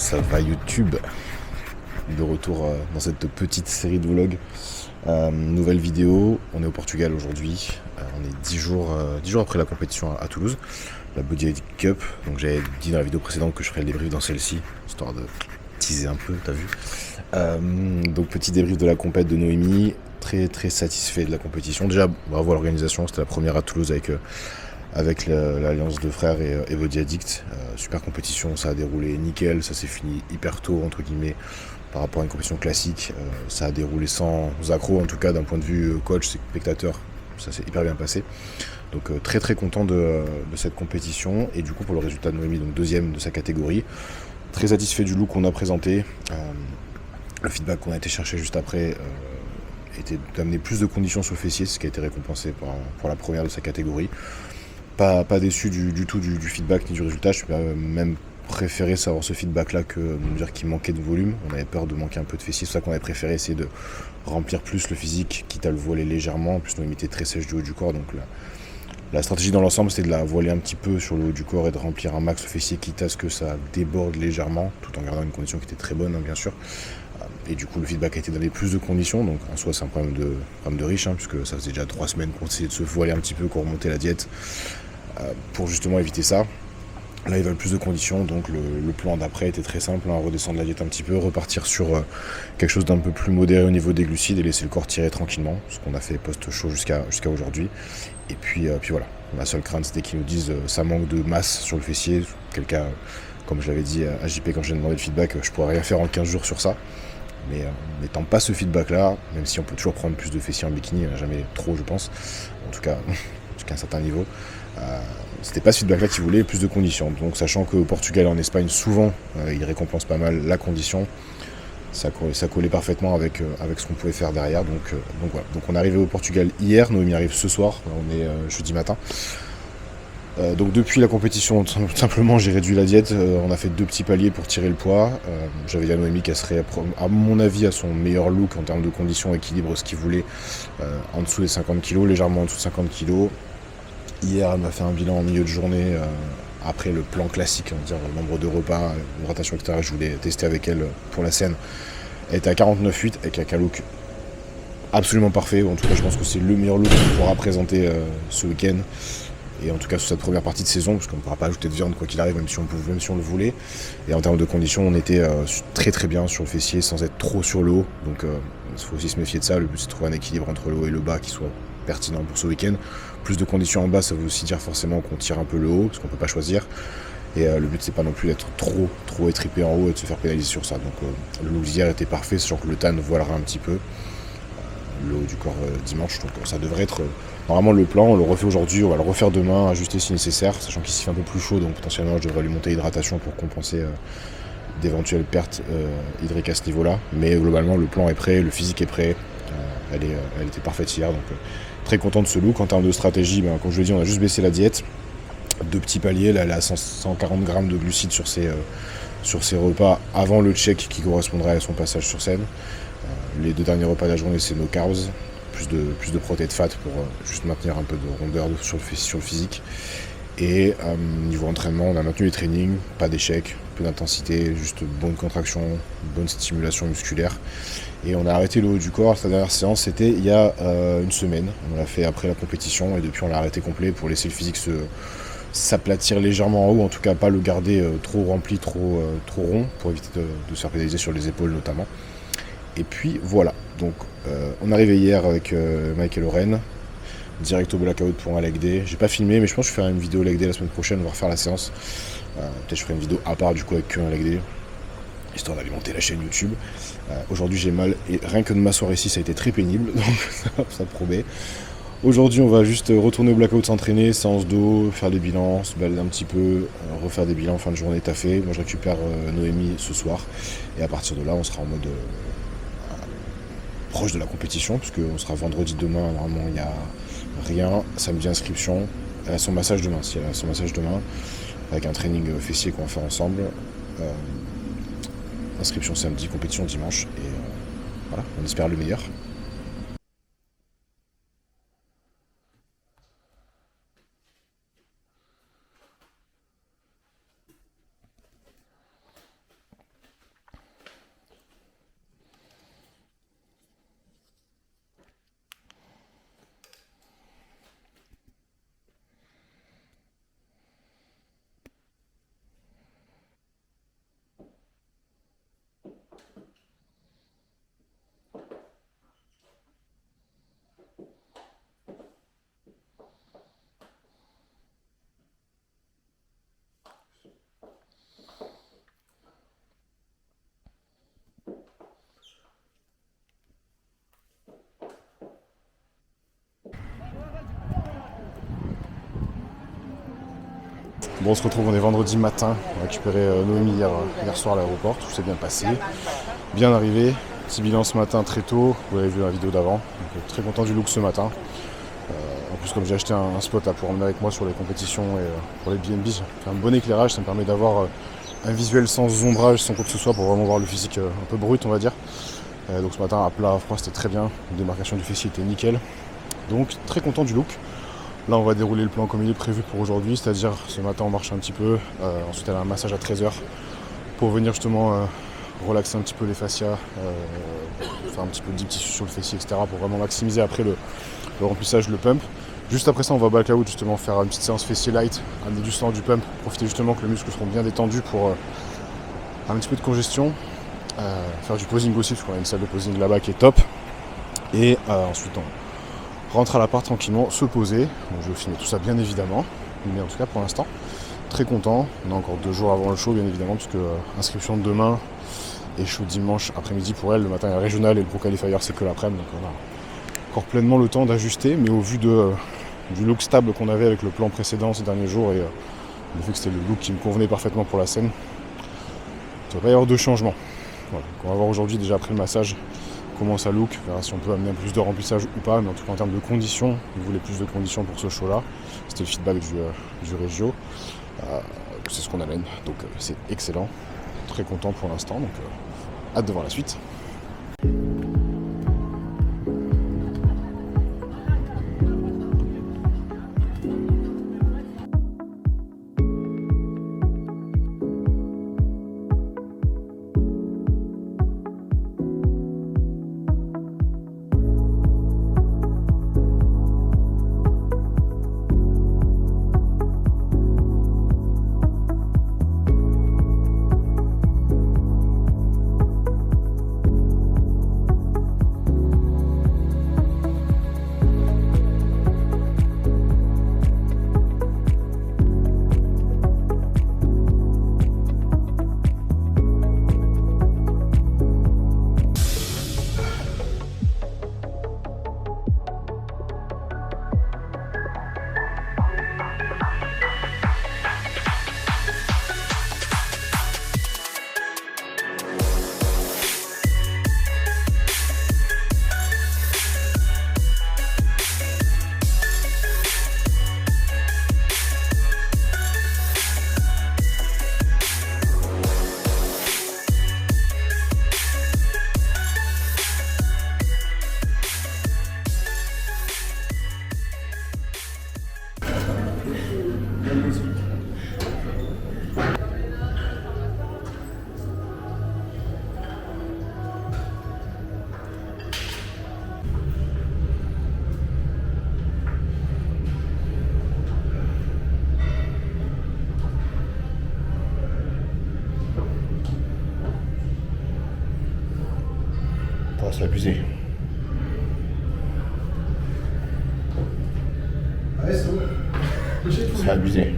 Ça va YouTube? De retour dans cette petite série de vlogs. Nouvelle vidéo, on est au Portugal aujourd'hui. On est 10 jours après la compétition à Toulouse, la Body Edit Cup. Donc j'avais dit dans la vidéo précédente que je ferais le débrief dans celle-ci, histoire de teaser un peu, t'as vu. Donc petit débrief de la compète de Noémie. Très très satisfait de la compétition. Déjà bravo à l'organisation, c'était la première à Toulouse avec l'alliance de frères et Body Addict. Super compétition, ça a déroulé nickel, ça s'est fini hyper tôt entre guillemets par rapport à une compétition classique. Ça a déroulé sans accroc, en tout cas d'un point de vue coach, spectateur, ça s'est hyper bien passé. Donc très très content de cette compétition. Et du coup pour le résultat de Noémie, donc deuxième de sa catégorie, très satisfait du look qu'on a présenté. Le feedback qu'on a été chercher juste après était d'amener plus de conditions sur le fessier, ce qui a été récompensé pour la première de sa catégorie. Pas déçu du tout du feedback ni du résultat. Je suis même préféré savoir ce feedback là que de me dire qu'il manquait de volume. On avait peur de manquer un peu de fessier, c'est pour ça qu'on avait préféré essayer de remplir plus le physique, quitte à le voiler légèrement. En plus, on était très sèche du haut du corps, donc la stratégie dans l'ensemble c'était de la voiler un petit peu sur le haut du corps et de remplir un max le fessier, quitte à ce que ça déborde légèrement, tout en gardant une condition qui était très bonne, hein, bien sûr. Et du coup, le feedback a été donné plus de conditions, donc en soi c'est un problème de riche, hein, puisque ça faisait déjà 3 semaines qu'on essayait de se voiler un petit peu, qu'on remontait la diète, pour justement éviter ça. Là, ils veulent plus de conditions, donc le plan d'après était très simple, hein, redescendre la diète un petit peu, repartir sur quelque chose d'un peu plus modéré au niveau des glucides et laisser le corps tirer tranquillement, ce qu'on a fait post-show jusqu'à aujourd'hui. Et puis voilà, ma seule crainte c'était qu'ils nous disent ça manque de masse sur le fessier, quel cas, comme je l'avais dit à JP quand j'ai demandé le feedback, je pourrais rien faire en 15 jours sur ça. Mais n'étant pas ce feedback-là, même si on peut toujours prendre plus de fessiers en bikini, jamais trop je pense, en tout cas jusqu'à un certain niveau, c'était pas ce feedback-là qu'ils voulaient, plus de conditions. Donc sachant qu'au Portugal et en Espagne, souvent, ils récompensent pas mal la condition, ça collait parfaitement avec ce qu'on pouvait faire derrière. Donc voilà. Donc on est arrivé au Portugal hier, Noémie arrive ce soir, on est jeudi matin. Donc depuis la compétition, tout simplement j'ai réduit la diète, on a fait 2 petits paliers pour tirer le poids. J'avais dit à Noémie qu'elle serait à mon avis à son meilleur look en termes de conditions, équilibre, ce qu'il voulait, en dessous des 50 kg, légèrement en dessous de 50 kg. Hier elle m'a fait un bilan en milieu de journée, après le plan classique, on va dire le nombre de repas, hydratation, etc. Je voulais tester avec elle pour la scène. Elle était à 49,8 avec un look absolument parfait, en tout cas je pense que c'est le meilleur look qu'on pourra présenter ce week-end. Et en tout cas sur cette première partie de saison, parce qu'on ne pourra pas ajouter de viande quoi qu'il arrive, même si on le voulait. Et en termes de conditions, on était très très bien sur le fessier sans être trop sur le haut. Donc il faut aussi se méfier de ça. Le but c'est de trouver un équilibre entre le haut et le bas qui soit pertinent pour ce week-end. Plus de conditions en bas, ça veut aussi dire forcément qu'on tire un peu le haut, parce qu'on ne peut pas choisir. Et le but c'est pas non plus d'être trop étripé en haut et de se faire pénaliser sur ça. Donc le look d'hier était parfait, sachant que le tan voilera un petit peu le haut du corps dimanche. Donc ça devrait être normalement le plan. On le refait aujourd'hui, on va le refaire demain, ajuster si nécessaire, sachant qu'il s'y fait un peu plus chaud, donc potentiellement je devrais lui monter l'hydratation pour compenser d'éventuelles pertes hydriques à ce niveau-là. Mais globalement le plan est prêt, le physique est prêt, elle était parfaite hier, donc très content de ce look. En termes de stratégie, comme je l'ai dit, on a juste baissé la diète, 2 petits paliers, là elle a 140 grammes de glucides sur ses repas avant le check qui correspondrait à son passage sur scène. Les 2 derniers repas de la journée c'est nos carbs, plus de protéines de fat pour juste maintenir un peu de rondeur sur le physique. Et niveau entraînement, on a maintenu les trainings, pas d'échec, peu d'intensité, juste bonne contraction, bonne stimulation musculaire. Et on a arrêté le haut du corps. Sa dernière séance c'était il y a une semaine. On l'a fait après la compétition et depuis on l'a arrêté complet pour laisser le physique s'aplatir légèrement en haut, en tout cas pas le garder trop rempli, trop rond, pour éviter de se faire pénaliser sur les épaules notamment. Et puis voilà, donc on est arrivé hier avec Mike et Lorraine, direct au blackout pour un leg day. J'ai pas filmé, mais je pense que je ferai une vidéo leg day la semaine prochaine, on va refaire la séance. Peut-être je ferai une vidéo à part du coup avec un leg day, histoire d'alimenter la chaîne YouTube. Aujourd'hui j'ai mal, et rien que de m'asseoir ici ça a été très pénible, donc ça promet. Aujourd'hui on va juste retourner au blackout, s'entraîner, séance d'eau, faire des bilans, se balader un petit peu, refaire des bilans fin de journée taffé. Moi je récupère Noémie ce soir, et à partir de là on sera en mode proche de la compétition, puisqu'on sera vendredi demain, normalement il n'y a rien, samedi inscription, elle a son massage demain, si elle a son massage demain, avec un training fessier qu'on va faire ensemble, inscription samedi, compétition dimanche, et voilà, on espère le meilleur. Bon, on se retrouve, on est vendredi matin. On a récupéré Noémie hier soir à l'aéroport. Tout s'est bien passé. Bien arrivé. Petit bilan ce matin très tôt. Vous l'avez vu dans la vidéo d'avant. Donc, très content du look ce matin. En plus, comme j'ai acheté un spot là, pour emmener avec moi sur les compétitions et pour les BNB, j'ai fait un bon éclairage. Ça me permet d'avoir un visuel sans ombrage, sans quoi que ce soit, pour vraiment voir le physique un peu brut, on va dire. Donc ce matin, à plat, à froid, c'était très bien. La démarcation du fessier était nickel. Donc très content du look. Là, on va dérouler le plan comme il est prévu pour aujourd'hui, c'est-à-dire ce matin, on marche un petit peu. Ensuite, elle a un massage à 13h pour venir justement relaxer un petit peu les fascias, faire un petit peu de deep tissu sur le fessier, etc. pour vraiment maximiser après le remplissage, le pump. Juste après ça, on va back out, justement faire une petite séance fessier light, amener du sang, du pump, profiter justement que les muscles seront bien détendus pour un petit peu de congestion. Faire du posing aussi, parce qu'on a une salle de posing là-bas qui est top. Et ensuite, on rentre à l'appart tranquillement, se poser. Donc, je vais filmer tout ça bien évidemment, mais en tout cas pour l'instant, très content. On a encore 2 jours avant le show bien évidemment, puisque inscription de demain et show dimanche après-midi pour elle. Le matin il y a régional et le pro qualifier c'est que l'après-midi, donc on a encore pleinement le temps d'ajuster, mais au vu du look stable qu'on avait avec le plan précédent ces derniers jours et le fait que c'était le look qui me convenait parfaitement pour la scène, il ne va pas y avoir de changement. Voilà. Donc on va voir aujourd'hui déjà après le massage comment ça look, on verra si on peut amener plus de remplissage ou pas, mais en tout cas en termes de conditions, vous voulez plus de conditions pour ce show là, c'était le feedback du Régio, c'est ce qu'on amène, donc c'est excellent, très content pour l'instant, donc hâte de voir la suite. C'est abusé. C'est abusé.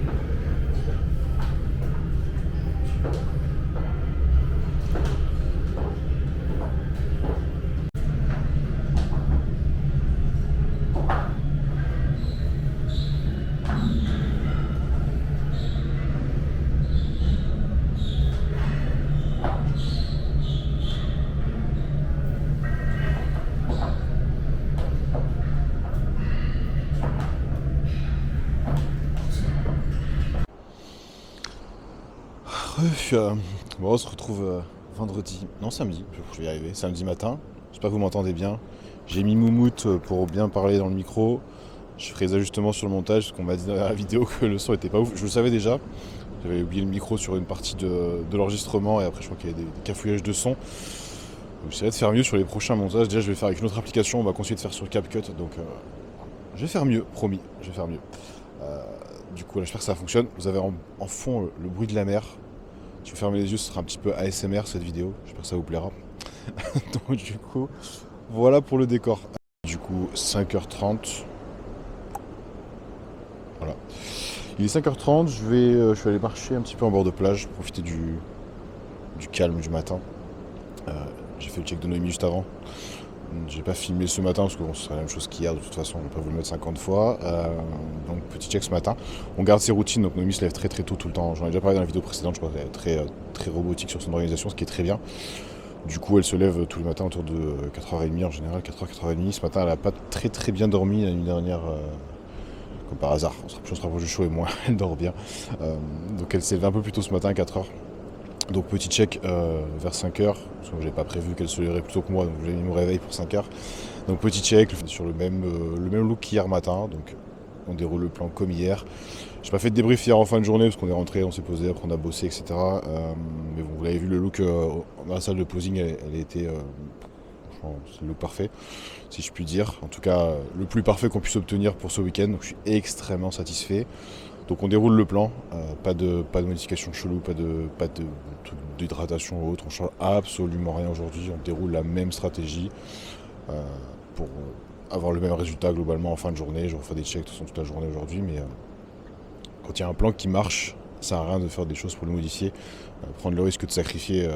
Bon, on se retrouve samedi, je vais y arriver, samedi matin. J'espère que vous m'entendez bien. J'ai mis moumoute pour bien parler dans le micro. Je ferai des ajustements sur le montage, parce qu'on m'a dit dans la vidéo que le son était pas ouf. Je le savais déjà. J'avais oublié le micro sur une partie de l'enregistrement et après je crois qu'il y avait des cafouillages de son. Donc j'essaierai de faire mieux sur les prochains montages. Déjà je vais faire avec une autre application, on va continuer de faire sur CapCut. Donc je vais faire mieux, promis, je vais faire mieux. Du coup là, j'espère que ça fonctionne. Vous avez en fond le bruit de la mer. Si vous fermez les yeux, ce sera un petit peu ASMR cette vidéo. J'espère que ça vous plaira. Donc du coup, voilà pour le décor. Du coup, 5h30. Voilà. Il est 5h30, je vais aller marcher un petit peu en bord de plage, profiter du calme du matin. J'ai fait le check de Noémie juste avant. J'ai pas filmé ce matin parce que bon, ce serait la même chose qu'hier, de toute façon on peut vous le mettre 50 fois. Donc petit check ce matin. On garde ses routines, donc Noémie se lève très très tôt tout le temps. J'en ai déjà parlé dans la vidéo précédente, je crois qu'elle est très robotique sur son organisation, ce qui est très bien. Du coup elle se lève tous les matins autour de 4h30 en général, 4h, 4h30. Ce matin elle a pas très bien dormi la nuit dernière. Comme par hasard, on se rapproche du show et moi elle dort bien. Donc elle s'est levée un peu plus tôt ce matin à 4h. Donc petit check vers 5h, parce que j'avais pas prévu qu'elle se lèverait plus tôt que moi, donc j'ai mis mon réveil pour 5h. Donc petit check, sur le même look qu'hier matin, donc on déroule le plan comme hier. J'ai pas fait de débrief hier en fin de journée, parce qu'on est rentré, on s'est posé, après on a bossé, etc. Mais bon, vous l'avez vu, le look dans la salle de posing, elle était... c'est le look parfait, si je puis dire. En tout cas, le plus parfait qu'on puisse obtenir pour ce week-end, donc je suis extrêmement satisfait. Donc on déroule le plan, pas de modification chelou, pas d'hydratation ou autre, on change absolument rien aujourd'hui, on déroule la même stratégie pour avoir le même résultat globalement en fin de journée. Je refais des checks de toute façon toute la journée aujourd'hui, mais quand il y a un plan qui marche, ça sert à rien de faire des choses pour le modifier, prendre le risque de sacrifier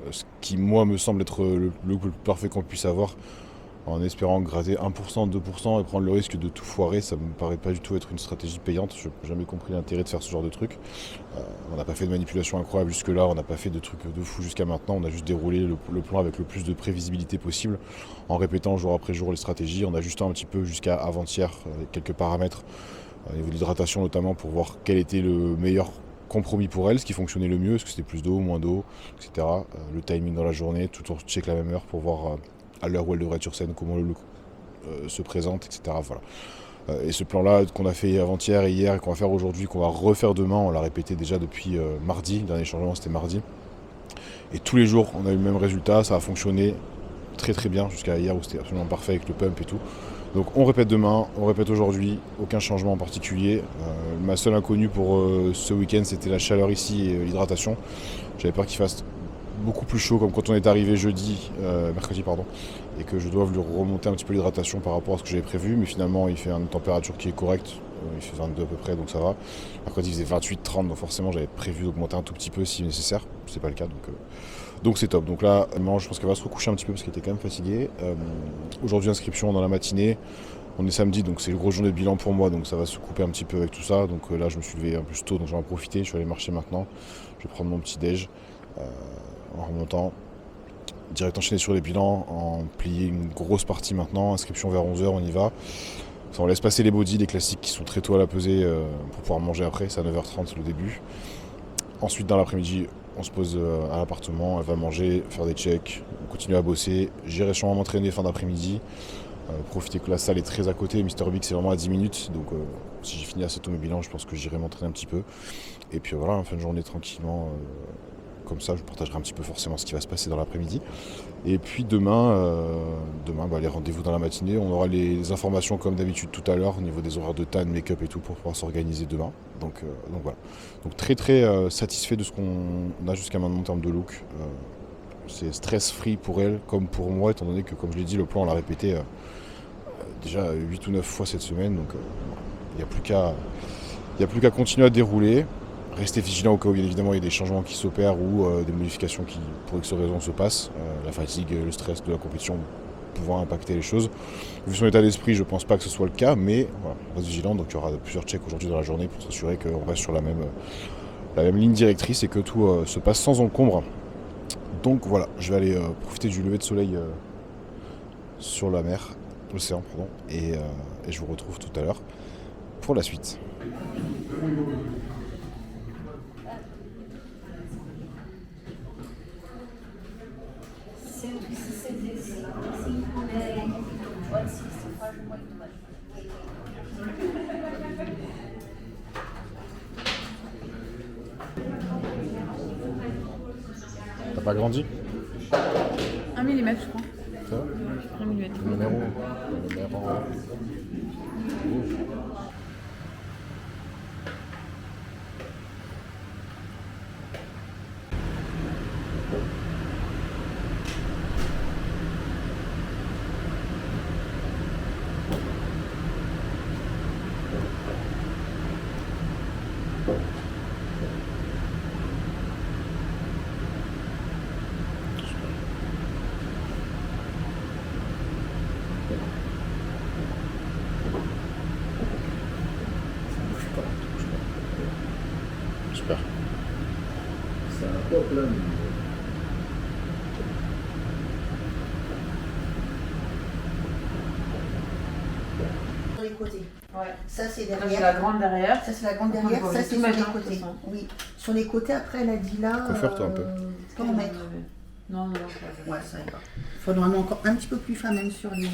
ce qui moi me semble être le plus parfait qu'on puisse avoir, en espérant gratter 1%, 2% et prendre le risque de tout foirer, ça me paraît pas du tout être une stratégie payante. Je n'ai jamais compris l'intérêt de faire ce genre de truc. On n'a pas fait de manipulation incroyable jusque là, on n'a pas fait de trucs de fou jusqu'à maintenant, on a juste déroulé le plan avec le plus de prévisibilité possible, en répétant jour après jour les stratégies, en ajustant un petit peu jusqu'à avant-hier quelques paramètres, au niveau de l'hydratation notamment, pour voir quel était le meilleur compromis pour elle, ce qui fonctionnait le mieux, est-ce que c'était plus d'eau, moins d'eau, etc. Le timing dans la journée, tout on check la même heure pour voir à l'heure où elle devrait être sur scène, comment le look se présente, etc. Voilà. Et ce plan-là qu'on a fait avant-hier et hier et qu'on va faire aujourd'hui, qu'on va refaire demain, on l'a répété déjà depuis mardi, le dernier changement c'était mardi. Et tous les jours on a eu le même résultat, ça a fonctionné très bien jusqu'à hier où c'était absolument parfait avec le pump et tout. Donc on répète demain, on répète aujourd'hui, aucun changement en particulier. Ma seule inconnue pour ce week-end c'était la chaleur ici et l'hydratation. J'avais peur qu'il fasse beaucoup plus chaud comme quand on est arrivé mercredi et que je doive lui remonter un petit peu l'hydratation par rapport à ce que j'avais prévu, mais finalement il fait une température qui est correcte, il fait 22 à peu près donc ça va. Mercredi il faisait 28-30 donc forcément j'avais prévu d'augmenter un tout petit peu si nécessaire, c'est pas le cas donc c'est top. Donc là je pense qu'elle va se recoucher un petit peu parce qu'elle était quand même fatiguée. Aujourd'hui inscription dans la matinée, on est samedi donc c'est une grosse journée de bilan pour moi donc ça va se couper un petit peu avec tout ça, donc là je me suis levé un peu plus tôt donc j'en vais en profiter, je vais aller marcher maintenant, je vais prendre mon petit déj. En remontant, direct enchaîner sur les bilans, en plier une grosse partie maintenant, inscription vers 11h, on y va. On laisse passer les body, les classiques qui sont très tôt à la pesée pour pouvoir manger après, c'est à 9h30 le début. Ensuite dans l'après-midi, on se pose à l'appartement, elle va manger, faire des checks, on continue à bosser. J'irai sûrement m'entraîner fin d'après-midi, profiter que la salle est très à côté, Mister Big c'est vraiment à 10 minutes, donc si j'ai fini assez tôt mes bilans, je pense que j'irai m'entraîner un petit peu. Et puis voilà, en fin de journée tranquillement. Comme ça, je vous partagerai un petit peu forcément ce qui va se passer dans l'après-midi. Et puis demain, les rendez-vous dans la matinée. On aura les informations comme d'habitude tout à l'heure au niveau des horaires de tan, make-up et tout pour pouvoir s'organiser demain. Donc voilà. Donc très satisfait de ce qu'on a jusqu'à maintenant en termes de look. C'est stress-free pour elle comme pour moi, étant donné que, comme je l'ai dit, le plan on l'a répété déjà 8 ou 9 fois cette semaine. Donc il n'y a plus qu'à continuer à dérouler. Rester vigilant au cas où bien évidemment il y a des changements qui s'opèrent ou des modifications qui pour X raison se passent. La fatigue, le stress de la compétition pouvant impacter les choses. Vu son état d'esprit, je pense pas que ce soit le cas, mais voilà, on reste vigilant, donc il y aura plusieurs checks aujourd'hui dans la journée pour s'assurer qu'on reste sur la même ligne directrice et que tout se passe sans encombre. Donc voilà, je vais aller profiter du lever de soleil sur la mer, l'océan, pardon, et je vous retrouve tout à l'heure pour la suite. T'as pas grandi? 1 mm je crois. Ça va? 1 mm. Le numéro. super. C'est un pop là. Sur les côtés. Ouais. Ça c'est Ça, c'est derrière. la grande derrière. Ça c'est la grande Donc, derrière. on peut Ça tout c'est sur mettre, les hein, de côtés. toute façon. Oui. Sur les côtés après elle a dit là. Coiffeur, toi, un peu. Comment mettre? Non, non, non. Ouais, ça y va. Il faut vraiment encore un petit peu plus fin même sur les.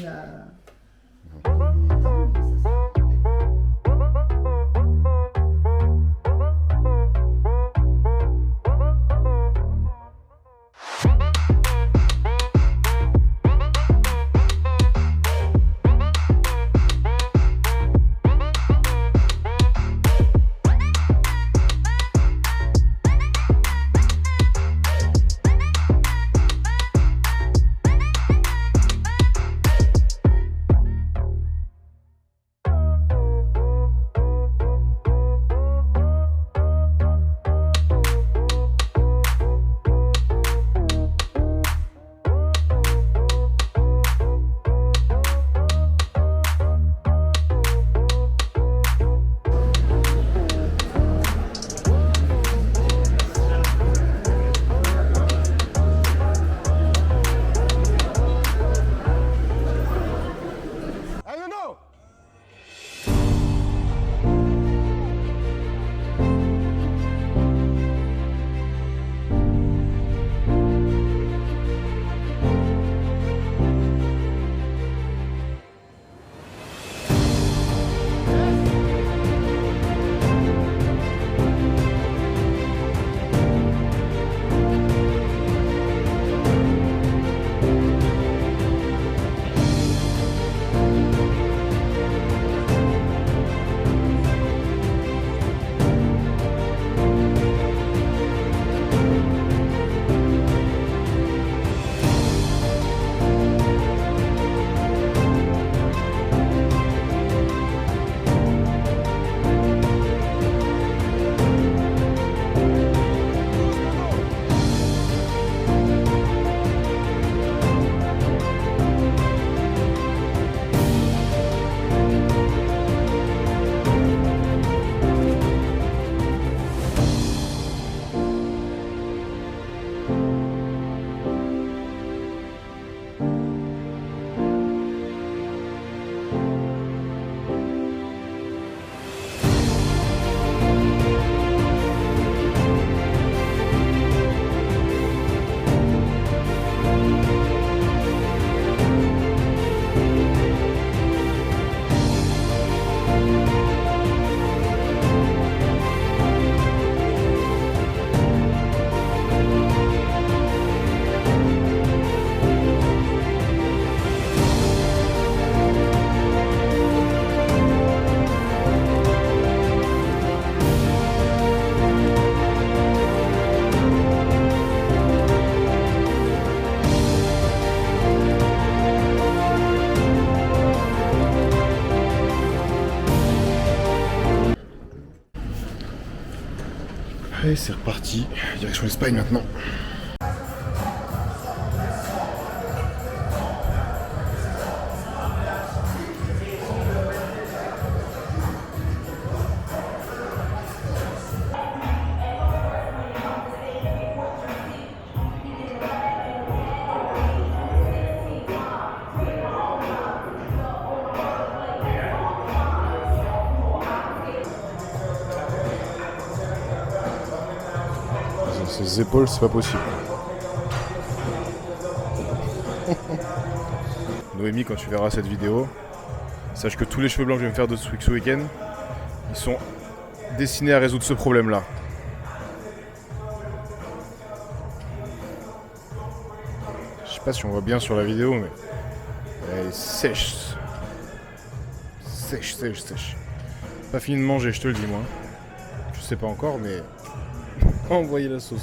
Allez, c'est reparti. Direction l'Espagne maintenant. Ces épaules, c'est pas possible. Noémie, quand tu verras cette vidéo, sache que tous les cheveux blancs que je vais me faire de ce week-end, ils sont destinés à résoudre ce problème-là. Je sais pas si on voit bien sur la vidéo, mais elle est sèche. Sèche, sèche, sèche. Pas fini de manger, je te le dis, moi. Je sais pas encore, mais envoyez la sauce.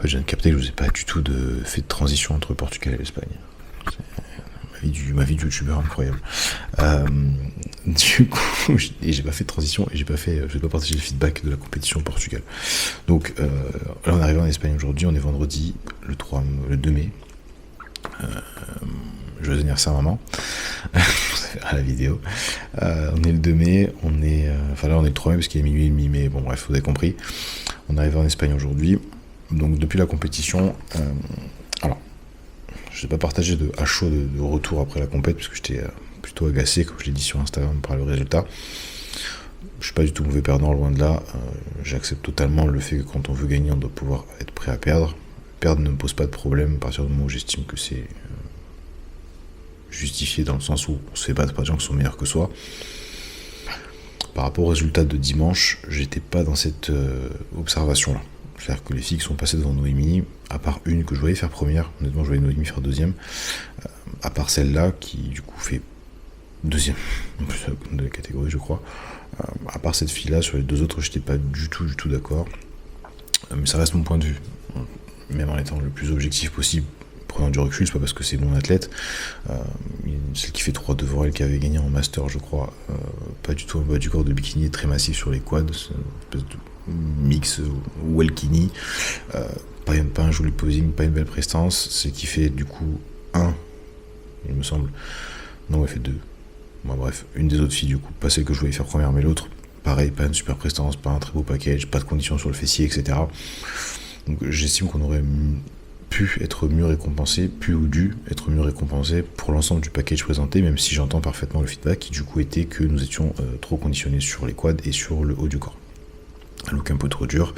fait, je viens de capter que je vous ai pas du tout fait de transition entre le Portugal et l'Espagne. Ma vie de youtubeur incroyable. Du coup, j'ai pas fait de transition et je vais pas partager le feedback de la compétition au Portugal. Donc là, on est arrivé en Espagne aujourd'hui, on est vendredi, le 2 mai. Je vais venir ça à maman. À la vidéo. On est le 2 mai, là on est le 3 mai parce qu'il est minuit et demi, mais bon bref, vous avez compris. On est arrivé en Espagne aujourd'hui. Donc depuis la compétition, alors je n'ai pas partagé à chaud de retour après la compète parce que j'étais plutôt agacé, comme je l'ai dit sur Instagram, par le résultat. Je suis pas du tout mauvais perdant, loin de là. J'accepte totalement le fait que quand on veut gagner, on doit pouvoir être prêt à perdre. Perdre ne me pose pas de problème à partir du moment où j'estime que c'est justifié, dans le sens où on se fait battre par des gens qui sont meilleurs que soi. Par rapport au résultat de dimanche, j'étais pas dans cette observation-là. C'est-à-dire que les filles qui sont passées devant Noémie, à part une que je voyais faire première, honnêtement je voyais Noémie faire deuxième, à part celle-là qui du coup fait deuxième de la catégorie je crois, à part cette fille-là, sur les deux autres j'étais pas du tout d'accord, mais ça reste mon point de vue, même en étant le plus objectif possible, prenant du recul, c'est pas parce que c'est mon athlète, celle qui fait 3 devant elle qui avait gagné en master je crois, pas du tout en bas du corps de bikini, très massif sur les quads, c'est une espèce de mix Welkini, pas un joli posing, pas une belle prestance, c'est qui fait du coup 1, il me semble, non elle fait 2, bon, bref, une des autres filles du coup, pas celle que je voulais faire première mais l'autre, pareil, pas une super prestance, pas un très beau package, pas de conditions sur le fessier, etc. Donc j'estime qu'on aurait pu être mieux récompensé, dû être mieux récompensé pour l'ensemble du package présenté, même si j'entends parfaitement le feedback qui du coup était que nous étions trop conditionnés sur les quads et sur le haut du corps. Un look un peu trop dur,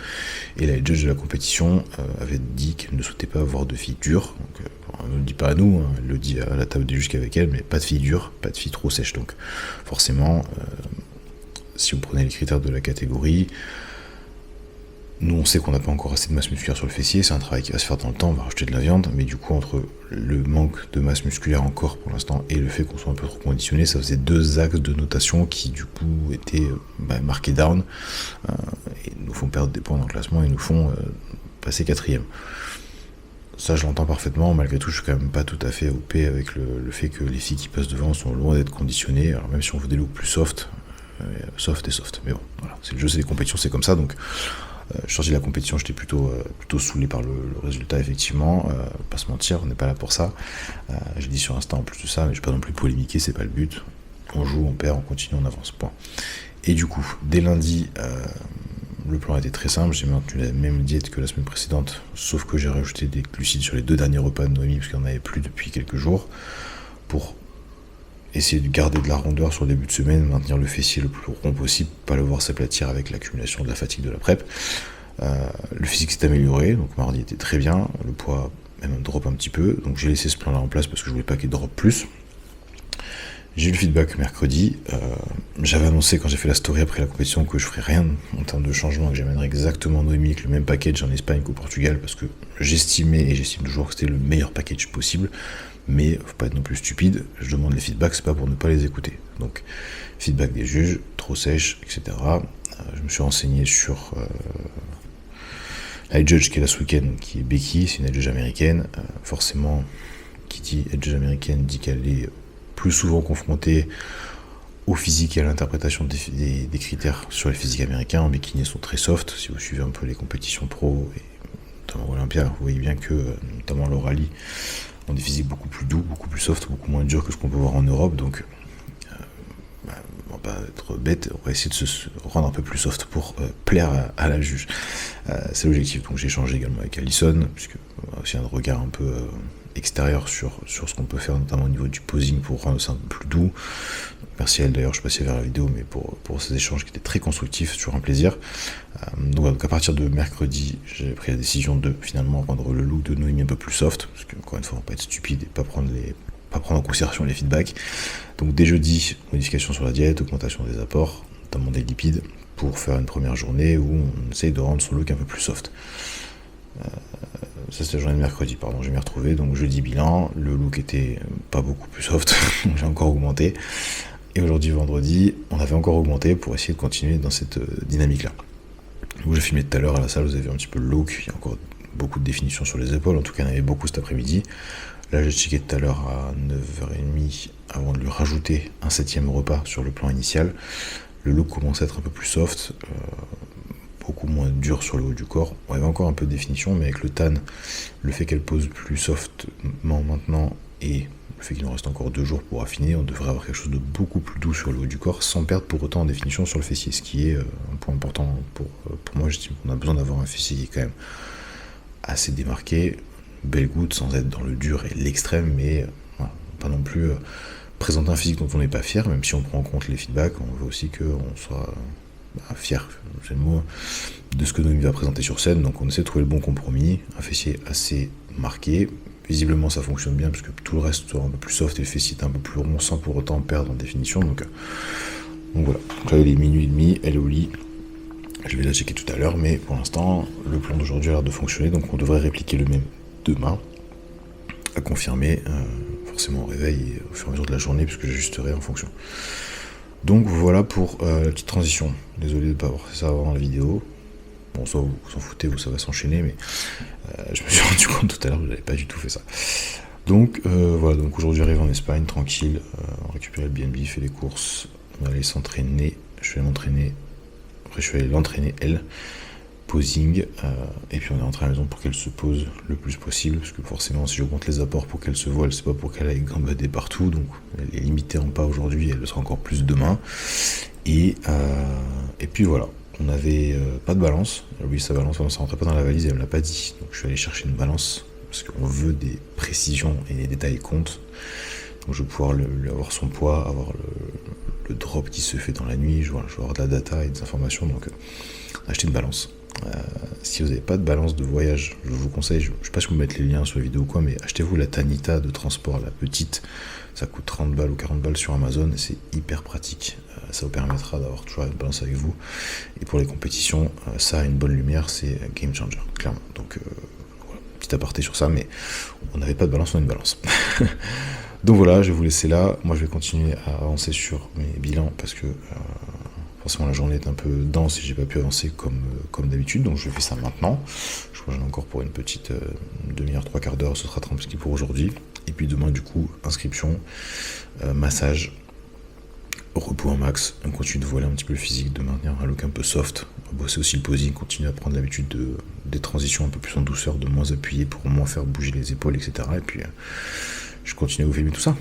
et la judge de la compétition avait dit qu'elle ne souhaitait pas avoir de filles dures, donc elle ne le dit pas à nous, hein, elle le dit à la table des juges qu'avec elle, mais pas de filles dures, pas de filles trop sèches, donc forcément si on prenait les critères de la catégorie, nous on sait qu'on n'a pas encore assez de masse musculaire sur le fessier, c'est un travail qui va se faire dans le temps, on va rajouter de la viande, mais du coup entre le manque de masse musculaire encore pour l'instant et le fait qu'on soit un peu trop conditionné, ça faisait 2 axes de notation qui du coup étaient marqués down, et nous font perdre des points dans le classement et nous font passer 4ème. Ça je l'entends parfaitement, malgré tout je suis quand même pas tout à fait OP avec le fait que les filles qui passent devant sont loin d'être conditionnées, alors même si on veut des looks plus soft, mais bon voilà, c'est le jeu, c'est des compétitions, c'est comme ça, donc je suis sorti de la compétition, j'étais plutôt saoulé par le résultat, effectivement, pas se mentir, on n'est pas là pour ça. J'ai dit sur Insta en plus de ça, mais je vais pas non plus polémiquer, c'est pas le but. On joue, on perd, on continue, on avance, point. Et du coup, dès lundi, le plan était très simple, j'ai maintenu la même diète que la semaine précédente, sauf que j'ai rajouté des glucides sur les 2 derniers repas de Noémie, parce qu'il n'y en avait plus depuis quelques jours, pour essayer de garder de la rondeur sur le début de semaine, maintenir le fessier le plus rond possible, pas le voir s'aplatir avec l'accumulation de la fatigue de la prep. Le physique s'est amélioré, donc mardi était très bien, le poids même drop un petit peu, donc j'ai laissé ce plan là en place parce que je voulais pas qu'il drop plus. J'ai eu le feedback mercredi, j'avais annoncé quand j'ai fait la story après la compétition que je ferais rien en termes de changement, que j'amènerais exactement Noémie avec le même package en Espagne qu'au Portugal, parce que j'estimais et j'estime toujours que c'était le meilleur package possible, mais faut pas être non plus stupide, je demande les feedbacks, c'est pas pour ne pas les écouter. Donc feedback des juges, trop sèche, etc. Je me suis renseigné sur la judge qui est là ce week-end, qui est Becky, c'est une judge américaine, forcément qui dit judge américaine dit qu'elle est plus souvent confrontée au physique et à l'interprétation des critères sur les physiques américains. En bikini, sont très soft, si vous suivez un peu les compétitions pro, et notamment Olympia, vous voyez bien que, notamment le rallye, ont des physiques beaucoup plus doux, beaucoup plus soft, beaucoup moins durs que ce qu'on peut voir en Europe, donc on va pas être bête, on va essayer de se rendre un peu plus soft pour plaire à la juge. C'est l'objectif, donc j'ai échangé également avec Alison, puisque on a aussi un regard un peu extérieur sur ce qu'on peut faire, notamment au niveau du posing pour rendre ça un peu plus doux. Merci à elle d'ailleurs, je passais vers la vidéo, mais pour ces échanges qui étaient très constructifs, toujours un plaisir. Donc à partir de mercredi, j'ai pris la décision de finalement rendre le look de Noémie un peu plus soft, parce que encore une fois, on va pas être stupide et pas prendre en considération les feedbacks. Donc dès jeudi, modification sur la diète, augmentation des apports, notamment des lipides, pour faire une première journée où on essaye de rendre son look un peu plus soft. Ça c'était la journée de mercredi, pardon, je m'y retrouvé, donc jeudi bilan, le look était pas beaucoup plus soft, j'ai encore augmenté, et aujourd'hui vendredi, on avait encore augmenté pour essayer de continuer dans cette dynamique là. Donc j'ai filmé tout à l'heure à la salle, vous avez vu un petit peu le look, il y a encore beaucoup de définition sur les épaules, en tout cas il y en avait beaucoup cet après-midi. Là j'ai checké tout à l'heure à 9h30 avant de lui rajouter un 7e repas sur le plan initial. Le look commence à être un peu plus soft, beaucoup moins dur sur le haut du corps. On avait encore un peu de définition, mais avec le tan, le fait qu'elle pose plus softement maintenant et le fait qu'il nous reste encore 2 jours pour affiner, on devrait avoir quelque chose de beaucoup plus doux sur le haut du corps sans perdre pour autant en définition sur le fessier, ce qui est un point important pour moi. J'estime qu'on a besoin d'avoir un fessier qui est quand même assez démarqué, belle goutte sans être dans le dur et l'extrême, mais voilà, pas non plus présenter un physique dont on n'est pas fier, même si on prend en compte les feedbacks. On veut aussi qu'on soit fier, c'est le mot, de ce que Noémie va présenter sur scène. Donc on essaie de trouver le bon compromis, un fessier assez marqué. Visiblement ça fonctionne bien parce que tout le reste soit un peu plus soft et le fessier est un peu plus rond sans pour autant perdre en définition. Donc voilà, donc là il est minuit et demi, elle est au lit. Je vais la checker tout à l'heure, mais pour l'instant le plan d'aujourd'hui a l'air de fonctionner, donc on devrait répliquer le même demain, à confirmer forcément au réveil et au fur et à mesure de la journée, puisque j'ajusterai en fonction. Donc voilà pour la petite transition. Désolé de ne pas avoir fait ça avant la vidéo. Bon, soit vous vous en foutez ou ça va s'enchaîner, mais je me suis rendu compte tout à l'heure que je n'avais pas du tout fait ça. Donc voilà, donc aujourd'hui j'arrive en Espagne, tranquille, on récupère le BNB, fait les courses, on va aller s'entraîner, je vais m'entraîner, après je vais aller l'entraîner elle, posing, et puis on est rentré à la maison pour qu'elle se pose le plus possible, parce que forcément si j'augmente les apports pour qu'elle se voile, c'est pas pour qu'elle aille gambader partout, donc elle est limitée en pas aujourd'hui, elle le sera encore plus demain, et puis voilà. On n'avait pas de balance. Oui, sa balance, ça rentrait pas dans la valise et elle me l'a pas dit. Donc je suis allé chercher une balance parce qu'on veut des précisions et des détails comptent. Donc je vais pouvoir avoir son poids, avoir le drop qui se fait dans la nuit. Je vais avoir de la data et des informations. Donc acheter une balance. Si vous n'avez pas de balance de voyage, je vous conseille, je ne sais pas si vous mettez les liens sur la vidéo ou quoi, mais achetez-vous la Tanita de transport, la petite. Ça coûte 30 balles ou 40 balles sur Amazon et c'est hyper pratique. Ça vous permettra d'avoir toujours une balance avec vous. Et pour les compétitions, ça a une bonne lumière, c'est game changer, clairement. Donc voilà, petit aparté sur ça, mais on n'avait pas de balance, on a une balance. Donc voilà, je vais vous laisser là. Moi je vais continuer à avancer sur mes bilans parce que forcément la journée est un peu dense et j'ai pas pu avancer comme d'habitude, donc je fais ça maintenant. Je crois que j'en ai encore pour une petite demi-heure, 3/4 d'heure, ce sera tranquille pour aujourd'hui. Et puis demain du coup, inscription, massage, repos en max, on continue de voiler un petit peu le physique, de maintenir un look un peu soft, on va bosser aussi le posing, continuer à prendre l'habitude des transitions un peu plus en douceur, de moins appuyer pour moins faire bouger les épaules, etc. Et puis je continue à vous filmer tout ça.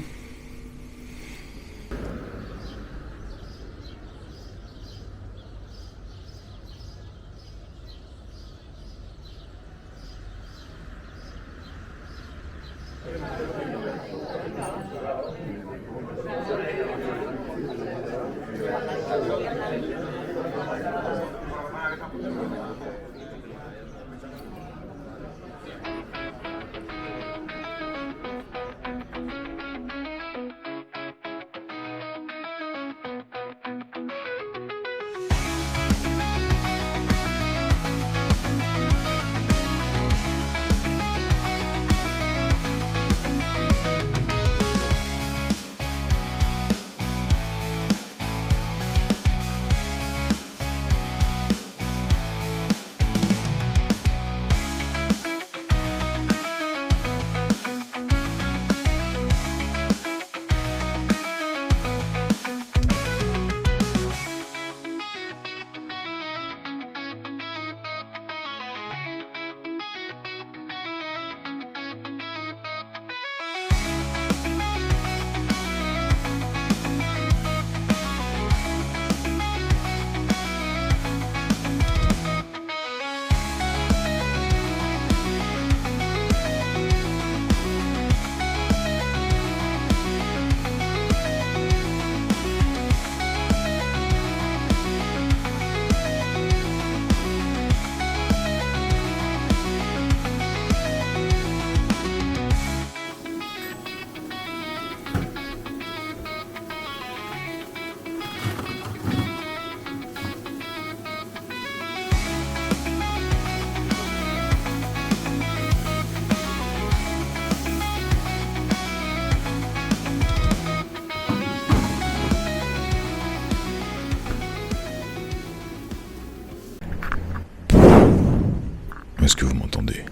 Est-ce que vous m'entendez ?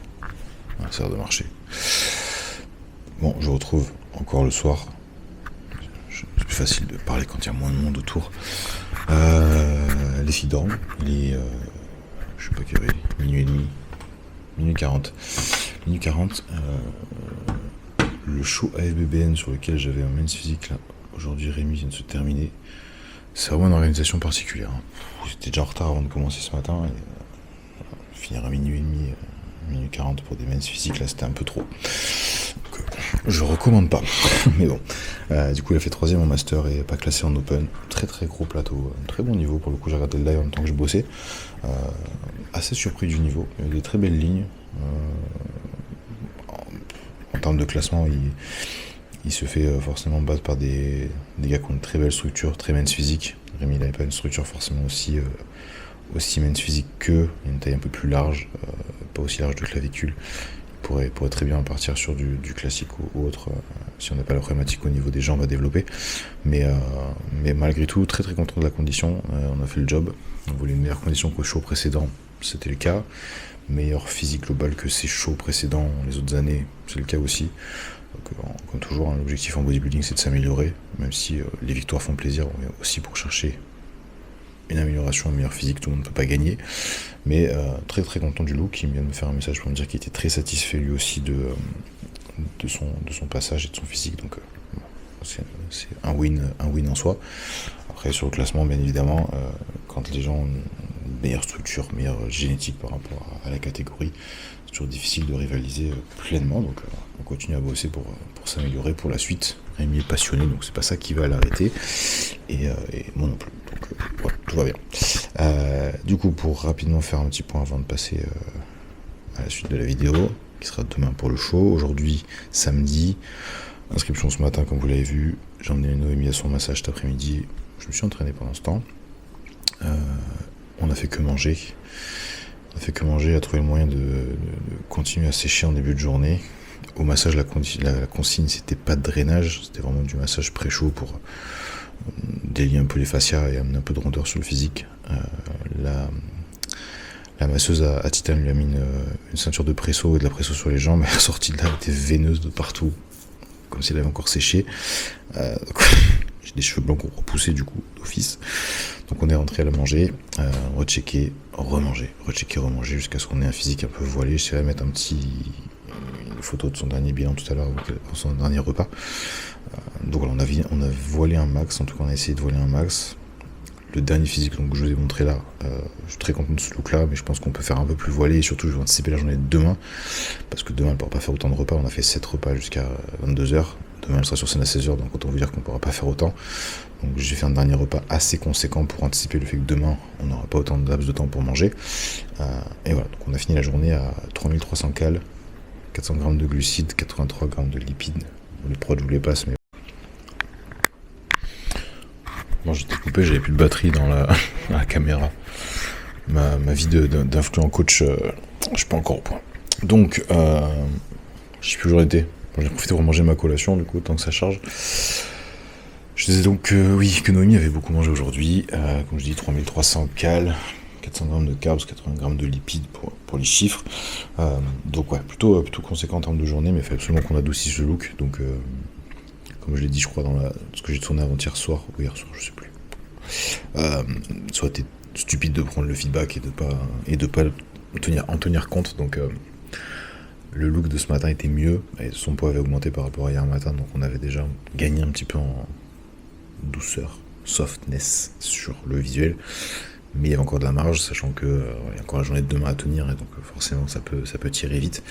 ça a l'air de marcher. Bon, je retrouve encore le soir. C'est plus facile de parler quand il y a moins de monde autour. Les filles dorment. Il est, je sais pas quelle heure il est, minuit et demi. Minuit 40. Minuit 40. Le show AFBBN sur lequel j'avais un men's physique là, aujourd'hui Rémi vient de se terminer. C'est vraiment une organisation particulière. J'étais déjà en retard avant de commencer ce matin. Et, finir à minuit et demi, minuit 40 pour des men's physiques là, c'était un peu trop. Donc, je recommande pas. Mais bon. Du coup, il a fait 3ème en master et pas classé en open. Très très gros plateau, très bon niveau. Pour le coup, j'ai regardé le live en même temps que je bossais. Assez surpris du niveau. Il y a des très belles lignes. En termes de classement, il se fait forcément battre par des gars qui ont une très belle structure, très men's physique. Rémi, il n'avait pas une structure forcément aussi men's physique qu'eux. Il a une taille un peu plus large, pas aussi large de clavicule. Il pourrait très bien partir sur du classique ou autre, si on n'a pas la problématique au niveau des jambes à développer. Mais malgré tout, très très content de la condition. On a fait le job. On voulait une meilleure condition qu'au show précédent, c'était le cas. Meilleur physique global que ces shows précédents les autres années, c'est le cas aussi. Donc, comme toujours, hein, l'objectif en bodybuilding c'est de s'améliorer, même si les victoires font plaisir, on est aussi pour chercher une amélioration, un meilleur physique, tout le monde ne peut pas gagner. Mais très très content du look, il vient de me faire un message pour me dire qu'il était très satisfait lui aussi de son passage et de son physique, donc c'est un win en soi. Après sur le classement, bien évidemment, quand les gens ont une meilleure structure, meilleure génétique par rapport à la catégorie, c'est toujours difficile de rivaliser pleinement, donc on continue à bosser pour s'améliorer pour la suite. Rémi est passionné, donc c'est pas ça qui va l'arrêter, et moi non plus, donc voilà, tout va bien. Du coup, pour rapidement faire un petit point avant de passer à la suite de la vidéo, qui sera demain pour le show, aujourd'hui samedi, inscription ce matin comme vous l'avez vu, j'ai emmené Noémie à son massage cet après-midi, je me suis entraîné pendant ce temps. On a fait que manger. À trouver le moyen de continuer à sécher en début de journée. Au massage, la consigne, c'était pas de drainage, c'était vraiment du massage pré-chaud pour délier un peu les fascias et amener un peu de rondeur sur le physique. La masseuse à Titane lui a mis une ceinture de presso et de la presso sur les jambes, et la sortie de là était veineuse de partout, comme si elle avait encore séché. J'ai des cheveux blancs qui ont repoussé du coup d'office. Donc on est rentré à la manger, rechecker, remanger jusqu'à ce qu'on ait un physique un peu voilé. J'essaierai de mettre une photo de son dernier bilan tout à l'heure, pour son dernier repas. Donc voilà, on a voilé un max, en tout cas on a essayé de voiler un max. Le dernier physique donc, que je vous ai montré là, je suis très content de ce look là, mais je pense qu'on peut faire un peu plus voilé, et surtout je vais anticiper la journée de demain, parce que demain elle ne pourra pas faire autant de repas. On a fait 7 repas jusqu'à 22h. Demain elle sera sur scène à 16h, donc autant vous dire qu'on ne pourra pas faire autant. Donc j'ai fait un dernier repas assez conséquent pour anticiper le fait que demain on n'aura pas autant de laps de temps pour manger. Et voilà, donc on a fini la journée à 3300 cales, 400 grammes de glucides, 83 grammes de lipides. Les prods je vous les passe, mais bon, j'étais coupé, j'avais plus de batterie dans la caméra. Ma vie d'influent coach, je suis pas encore au point. Donc je sais plus où j'en étais. J'ai profité pour manger ma collation, du coup, tant que ça charge. Je disais donc que Noémie avait beaucoup mangé aujourd'hui. Comme je dis, 3300 cales, 400 grammes de carbs, 80 grammes de lipides pour les chiffres. Donc ouais, plutôt conséquent en termes de journée, mais il fallait absolument qu'on adoucisse le look. Donc, comme je l'ai dit, je crois, dans ce que j'ai tourné avant-hier soir, ou hier soir, je sais plus. Ça aurait été stupide de prendre le feedback et de pas en tenir compte. Donc, le look de ce matin était mieux, et son poids avait augmenté par rapport à hier matin, donc on avait déjà gagné un petit peu en douceur, softness sur le visuel, mais il y avait encore de la marge, sachant que il y a encore la journée de demain à tenir, et donc forcément ça peut tirer vite.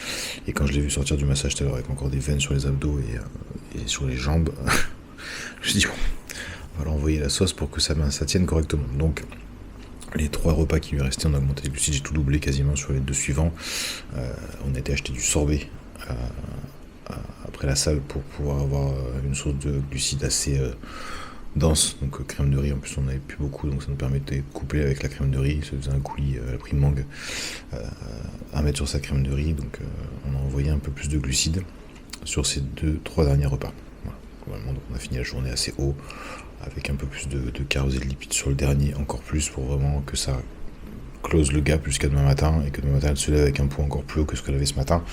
Et quand je l'ai vu sortir du massage tout à l'heure avec encore des veines sur les abdos et sur les jambes, je me suis dit bon, on va leur envoyer la sauce pour que ça tienne correctement. Donc les 3 repas qui lui restaient, on a augmenté les glucides, j'ai tout doublé quasiment sur les 2 suivants. On a été acheter du sorbet après la salle pour pouvoir avoir une source de glucides assez dense. Donc crème de riz, en plus on n'avait plus beaucoup, donc ça nous permettait de coupler avec la crème de riz. Ça faisait un coulis à la prix mangue à mettre sur sa crème de riz. Donc on a envoyé un peu plus de glucides sur ces 2-3 derniers repas. Voilà. Globalement, donc on a fini la journée assez haut, avec un peu plus de carbs et de lipides sur le dernier, encore plus, pour vraiment que ça close le gap jusqu'à demain matin, et que demain matin elle se lève avec un poids encore plus haut que ce qu'elle avait ce matin.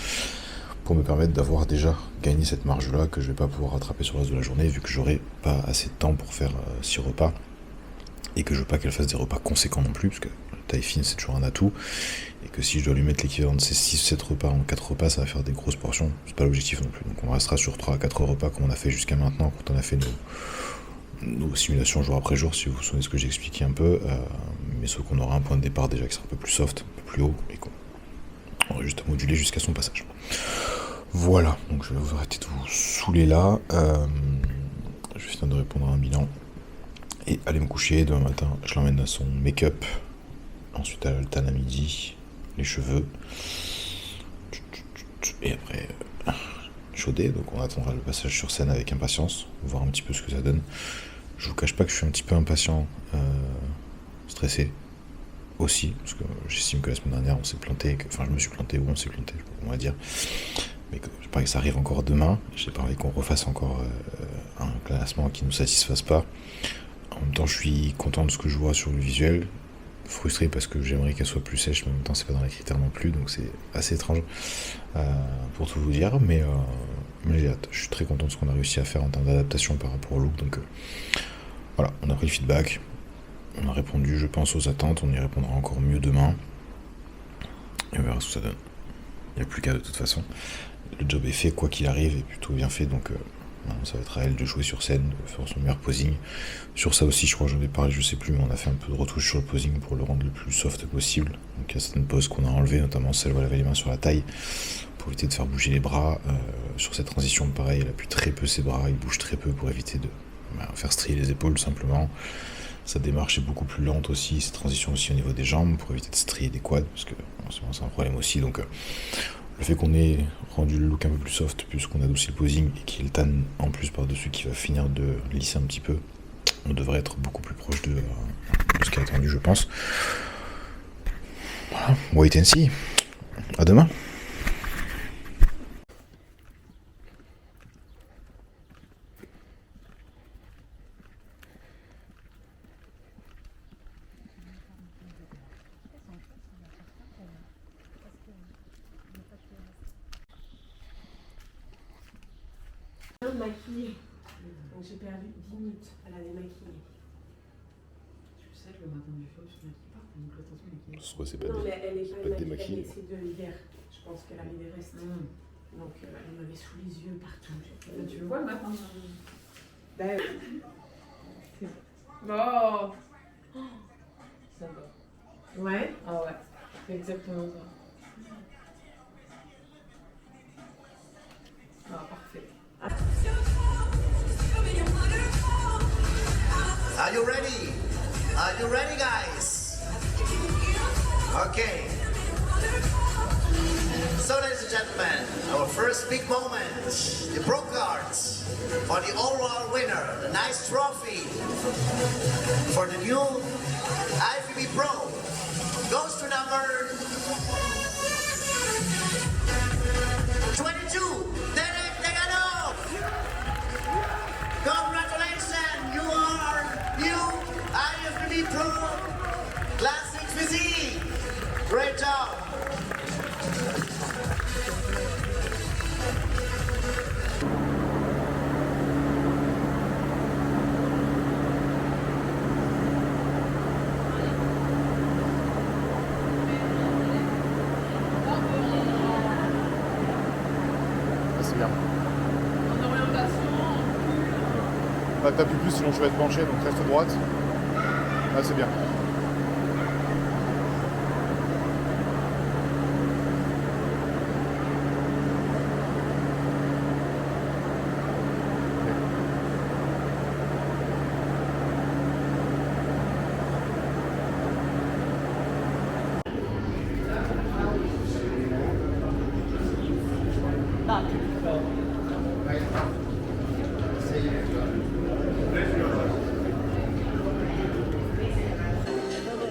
pour me permettre d'avoir déjà gagné cette marge-là que je vais pas pouvoir rattraper sur le reste de la journée vu que j'aurai pas assez de temps pour faire 6 repas et que je veux pas qu'elle fasse des repas conséquents non plus parce que la taille fine c'est toujours un atout et que si je dois lui mettre l'équivalent de ces 6-7 repas en 4 repas ça va faire des grosses portions, c'est pas l'objectif non plus. Donc on restera sur 3 à 4 repas comme on a fait jusqu'à maintenant quand on a fait nos simulations jour après jour, si vous vous souvenez de ce que j'ai expliqué un peu, mais sauf qu'on aura un point de départ déjà qui sera un peu plus soft, un peu plus haut, et qu'on aura juste à moduler jusqu'à son passage. Voilà, donc je vais vous arrêter de vous saouler là, je vais finir de répondre à un bilan, et aller me coucher. Demain matin, je l'emmène à son make-up, ensuite à l'altane à midi, les cheveux, et après... chaudé, donc on attendra le passage sur scène avec impatience, voir un petit peu ce que ça donne. Je vous cache pas que je suis un petit peu impatient, stressé aussi, parce que j'estime que la semaine dernière on s'est planté, enfin je me suis planté ou on s'est planté, je sais pas comment on va dire, mais que j'ai pas envie que ça arrive encore demain, j'ai pas envie qu'on refasse encore un classement qui nous satisfasse pas. En même temps je suis content de ce que je vois sur le visuel, frustré parce que j'aimerais qu'elle soit plus sèche, mais en même temps c'est pas dans les critères non plus, donc c'est assez étrange pour tout vous dire, mais j'ai hâte. Je suis très content de ce qu'on a réussi à faire en termes d'adaptation par rapport au look, donc voilà, on a pris le feedback, on a répondu je pense aux attentes, on y répondra encore mieux demain, et on verra ce que ça donne. Il n'y a plus qu'à de toute façon, le job est fait, quoi qu'il arrive, est plutôt bien fait, donc ça va être à elle de jouer sur scène, de faire son meilleur posing. Sur ça aussi, je crois que j'en ai parlé, je sais plus, mais on a fait un peu de retouche sur le posing pour le rendre le plus soft possible. Donc il y a certaines poses qu'on a enlevées, notamment celle où elle avait les mains sur la taille, pour éviter de faire bouger les bras. Sur cette transition, pareil, elle appuie très peu ses bras, il bouge très peu pour éviter de faire strier les épaules simplement. Sa démarche est beaucoup plus lente aussi, cette transition aussi au niveau des jambes, pour éviter de strier des quads, parce que c'est un problème aussi. Donc le fait qu'on ait rendu le look un peu plus soft, plus qu'on adoucit le posing et qu'il y ait le tan en plus par-dessus qui va finir de lisser un petit peu, on devrait être beaucoup plus proche de ce qui est attendu, je pense. Voilà, wait and see. À demain. Maquillée. Donc j'ai perdu 10 minutes à la démaquiller. Tu sais que le matin du show, tu ne maquilles pas, donc attention maquillée. C'est pas Non, mais elle est pas pas démaquillée. maquillée, c'est de l'hiver. Je pense qu'elle avait des restes. Donc elle m'avait sous les yeux partout. Tu le vois le matin. Ben, Oh. ça va. Ouais. Ah ouais, c'est exactement ça. Ah, parfait. Are you ready? Are you ready, guys? Okay. So, ladies and gentlemen, our first big moment, the Pro Cards for the overall winner, the nice trophy for the new IFBB Pro goes to number 22, Derek Deganov. Congratulations, you are new IFBB Pro Classic Physique. Great job. C'est bien. En orientation. Bah, t'appuies plus sinon je vais être penché, donc reste droite. Là c'est bien.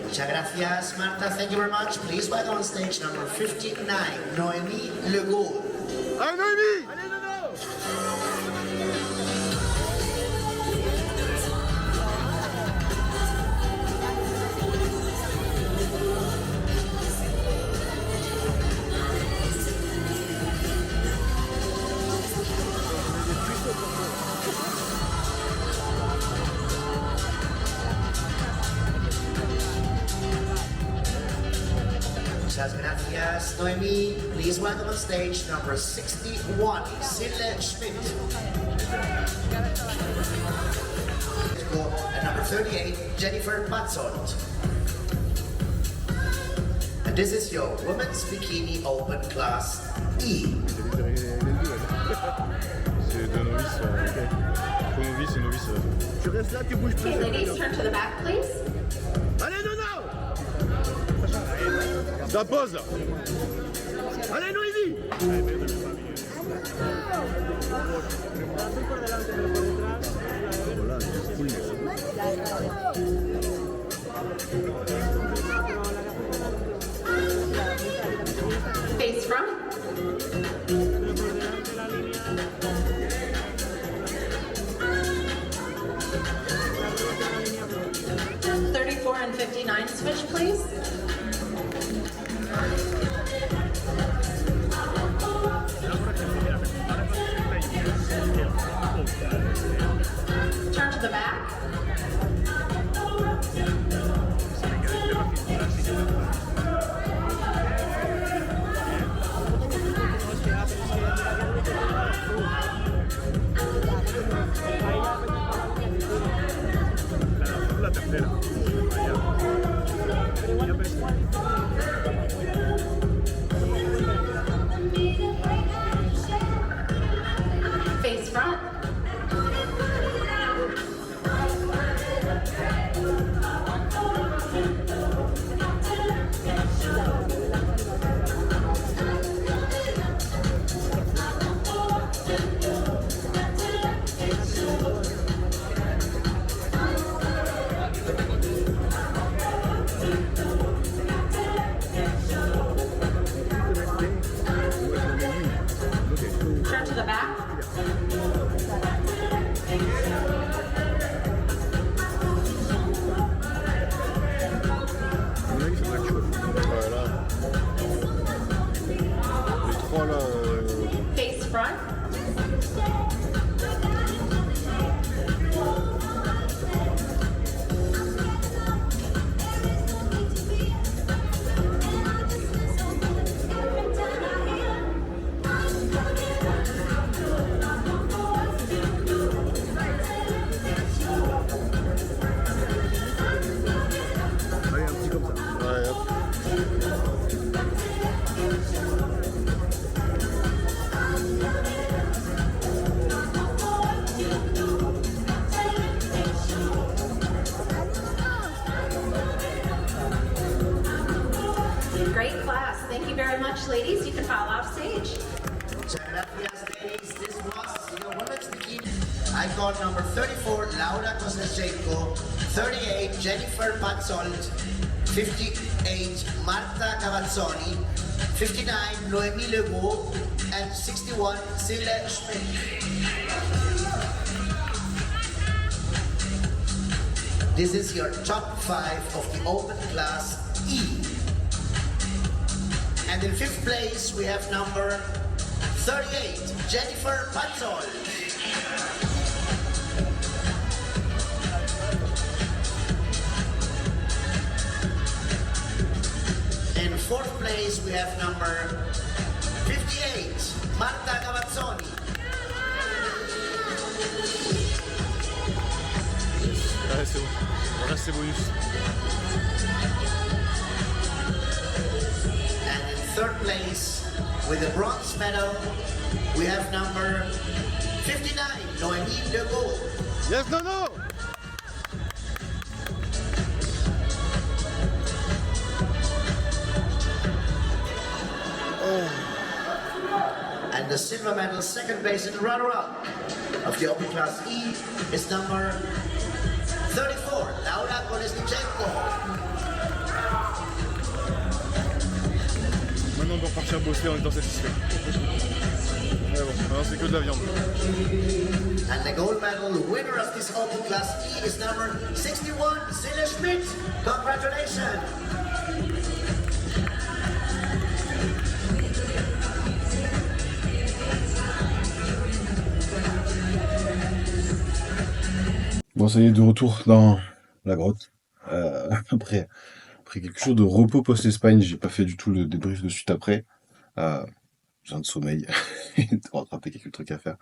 Muchas gracias, Marta. Thank you very much. Please welcome on stage number 59, Noémie Legault. Allez Noémie! Muchas gracias, Noemi. Please welcome on stage number 61, Sille Schmidt. And number 38, Jennifer Patzold. And this is your Women's Bikini Open Class E. C'est de novice, pour novice et novice. Tu restes là, tu bouges plus. Okay, ladies, turn to the back, please. Allez, Nona! Ça pose là! Allez, Noémie! Face front. And 59 switch, please. Turn to the back. Face front. Turn to the back. Voilà. Les trois là. Face front. Allez, un petit comme ça. Ouais, hop. Great class. Thank you very much, ladies. You can file off stage. Gracias, ladies. This was your Women's Bikini. Icon number 34, Laura Kosleshenko. 38, Jennifer Patzold. 58, Marta Cavazzoni. 59, Noémie Legault. And 61, Sille Schmidt. This is your top 5 of the Open Class E. And in 5th place, we have number 38, Jennifer Patzold. In 4th place, we have number 58, Marta Cavazzoni. Ouais, c'est bon. Voilà, c'est bonus. And in 3rd place, with the bronze medal, we have number 59, Noémie Legault. Yes, no, no! And the silver medal, 2nd place in the runner-up of the Open Class E is number 34, Laura Kolesnichenko. Maintenant, on peut repartir bosser en étant satisfait. Mais bon, maintenant c'est que de la viande. And the gold medal winner of this Open Class E is number 61, Sille Schmidt. Congratulations. Bon, ça y est, de retour dans la grotte. Après après quelques jours de repos post-Espagne, j'ai pas fait du tout le débrief de suite après. Besoin de sommeil et de rattraper quelques trucs à faire.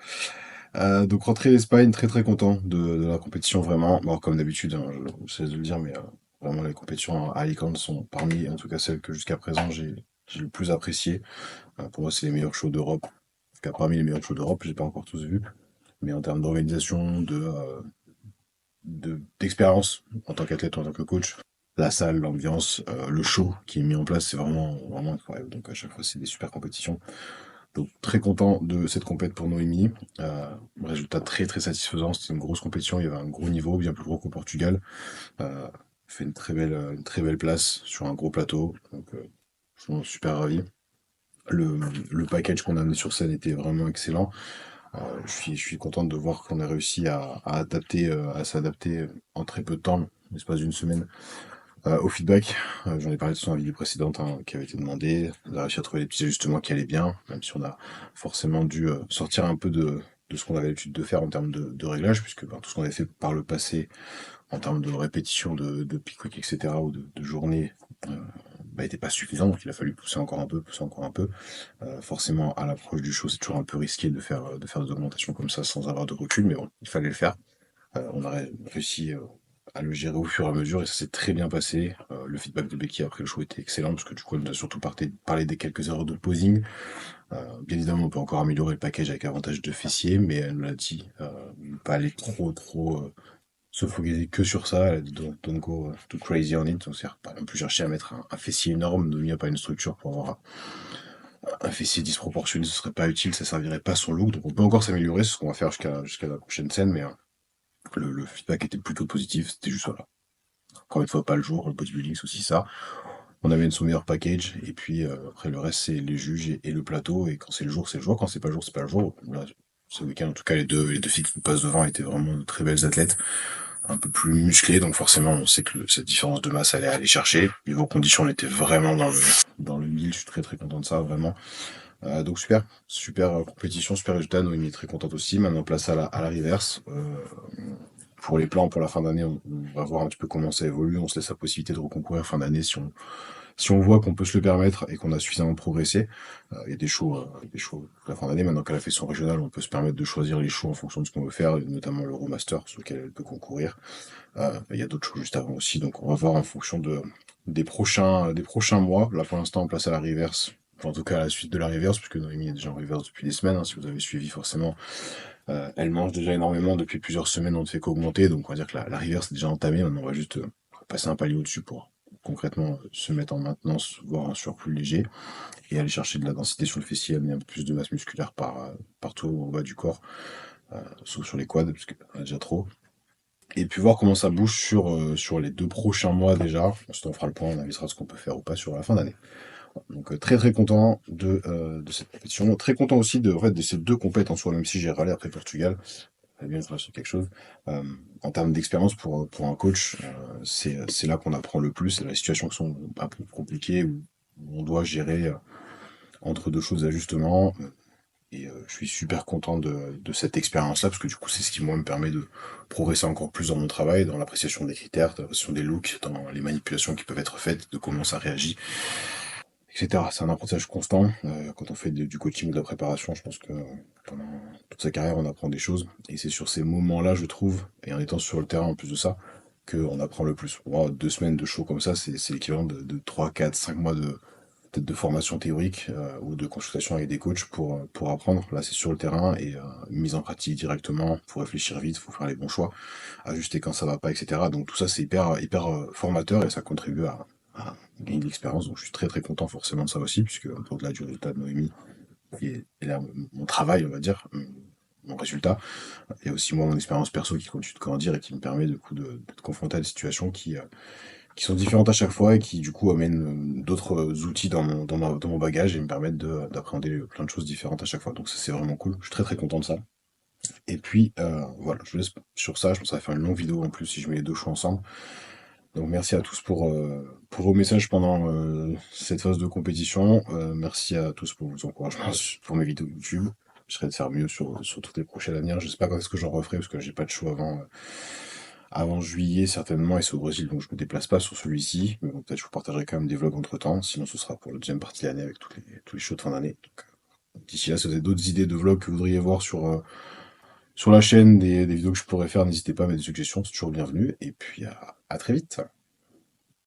Donc rentrer l'Espagne, très très content de la compétition vraiment. Bon, comme d'habitude, hein, je sais de le dire, mais vraiment les compétitions à Alicante sont parmi, en tout cas celles que jusqu'à présent j'ai le plus apprécié. Pour moi, c'est les meilleurs shows d'Europe. En tout cas, parmi les meilleurs shows d'Europe, j'ai pas encore tous vus, mais en termes d'organisation, d'expérience en tant qu'athlète, en tant que coach, la salle, l'ambiance, le show qui est mis en place, c'est vraiment vraiment incroyable. Donc à chaque fois, c'est des super compétitions. Donc très content de cette compète pour Noémie. Résultat très très satisfaisant. C'était une grosse compétition, il y avait un gros niveau, bien plus gros qu'au Portugal. Euh, Fait une très belle place sur un gros plateau. Donc je suis super ravi. Le package qu'on a amené sur scène était vraiment excellent. Je suis content de voir qu'on a réussi à s'adapter en très peu de temps, l'espace d'une semaine, au feedback. J'en ai parlé de son vidéo précédente hein, qui avait été demandé. On a réussi à trouver des petits ajustements qui allaient bien, même si on a forcément dû sortir un peu de ce qu'on avait l'habitude de faire en termes de réglage, puisque ben, tout ce qu'on avait fait par le passé en termes de répétition de pick-wick, etc., ou de journée, bah, était pas suffisant, donc il a fallu pousser encore un peu, pousser encore un peu. Forcément, à l'approche du show, c'est toujours un peu risqué de faire des augmentations comme ça sans avoir de recul, mais bon, il fallait le faire. On a réussi à le gérer au fur et à mesure et ça s'est très bien passé. Le feedback de Becky après le show était excellent parce que du coup, elle nous a surtout parlé des quelques erreurs de posing. Bien évidemment, on peut encore améliorer le package avec avantage de fessier, mais elle nous l'a dit, pas aller trop se focaliser que sur ça, elle a dit don't go too crazy on it, donc c'est pas non plus chercher à mettre un fessier énorme, il n'y a pas une structure pour avoir un fessier disproportionné, ce serait pas utile, ça servirait pas à son look, donc on peut encore s'améliorer, c'est ce qu'on va faire jusqu'à la prochaine scène, mais le feedback était plutôt positif, c'était juste voilà. Encore une fois, pas le jour, le bodybuilding c'est aussi ça. On amène son meilleur package, et puis après le reste c'est les juges et le plateau, et quand c'est le jour, c'est le jour, quand c'est pas le jour, c'est pas le jour. Là, ce week-end, en tout cas, les deux filles qui nous passent devant étaient vraiment de très belles athlètes, un peu plus musclées, donc forcément on sait que cette différence de masse allait aller chercher. Niveau conditions, on était vraiment dans le mille, je suis très très content de ça, vraiment. Donc super compétition, super résultat. Noémie est très contente aussi. Maintenant place à la reverse. Pour les plans pour la fin d'année, on va voir un petit peu comment ça évolue. On se laisse la possibilité de reconcourir fin d'année si on voit qu'on peut se le permettre et qu'on a suffisamment progressé. Il y a des shows la fin d'année. Maintenant qu'elle a fait son régional, on peut se permettre de choisir les shows en fonction de ce qu'on veut faire, notamment l'Euromaster sur lequel elle peut concourir. Il y a d'autres shows juste avant aussi. Donc on va voir en fonction des prochains mois. Là pour l'instant, on place à la reverse. Enfin, en tout cas à la suite de la reverse, puisque Noémie est déjà en reverse depuis des semaines, hein, si vous avez suivi forcément. Elle mange déjà énormément depuis plusieurs semaines, on ne fait qu'augmenter, donc on va dire que la reverse est déjà entamée, maintenant on va juste passer un palier au-dessus pour concrètement se mettre en maintenance, voire un surplus léger, et aller chercher de la densité sur le fessier, amener un peu plus de masse musculaire partout au bas du corps, sauf sur les quads, parce qu'on a déjà trop. Et puis voir comment ça bouge sur les 2 prochains mois déjà. Ensuite on fera le point, on avisera ce qu'on peut faire ou pas sur la fin d'année. Donc très très content de cette compétition. Très content aussi de ces 2 compètes en soi, même si j'ai râlé après Portugal. J'avais bien travaillé sur quelque chose. En termes d'expérience pour un coach, c'est là qu'on apprend le plus. C'est les situations qui sont un peu compliquées où on doit gérer entre 2 choses d'ajustement. Et je suis super content de cette expérience-là, parce que du coup, c'est ce qui, moi, me permet de progresser encore plus dans mon travail, dans l'appréciation des critères, dans l'appréciation des looks, dans les manipulations qui peuvent être faites, de comment ça réagit, etc. C'est un apprentissage constant. Quand on fait du coaching ou de la préparation, je pense que pendant toute sa carrière, on apprend des choses. Et c'est sur ces moments-là, je trouve, et en étant sur le terrain en plus de ça, qu'on apprend le plus. Moi, 2 semaines de show comme ça, c'est l'équivalent de 3, 4, 5 mois peut-être de formation théorique ou de consultation avec des coachs pour apprendre. Là, c'est sur le terrain et mise en pratique directement. Faut réfléchir vite, faut faire les bons choix, ajuster quand ça va pas, etc. Donc tout ça, c'est hyper formateur et ça contribue à gagner de l'expérience. Donc je suis très très content forcément de ça aussi, puisque au-delà du résultat de Noémie, et là, mon travail, on va dire, mon résultat, il y a aussi moi mon expérience perso qui continue de grandir et qui me permet de te confronter à des situations qui sont différentes à chaque fois et qui du coup amènent d'autres outils dans mon bagage et me permettent d'appréhender plein de choses différentes à chaque fois. Donc ça c'est vraiment cool, je suis très très content de ça. Et puis voilà, je vous laisse sur ça, je pense que ça va faire une longue vidéo en plus si je mets les 2 choix ensemble. Donc merci à tous pour vos messages pendant cette phase de compétition. Merci à tous pour vos encouragements pour mes vidéos YouTube. Je serai de faire mieux sur toutes les prochaines à venir. Je sais pas quand est-ce que j'en referai parce que j'ai pas de show avant juillet certainement, et c'est au Brésil, donc je me déplace pas sur celui-ci. Mais bon, peut-être je vous partagerai quand même des vlogs entre-temps, sinon ce sera pour la deuxième partie de l'année avec tous les shows de fin d'année. Donc, d'ici là, si vous avez d'autres idées de vlogs que vous voudriez voir sur la chaîne, des vidéos que je pourrais faire, n'hésitez pas à mettre des suggestions, c'est toujours bienvenu. Et puis à très vite.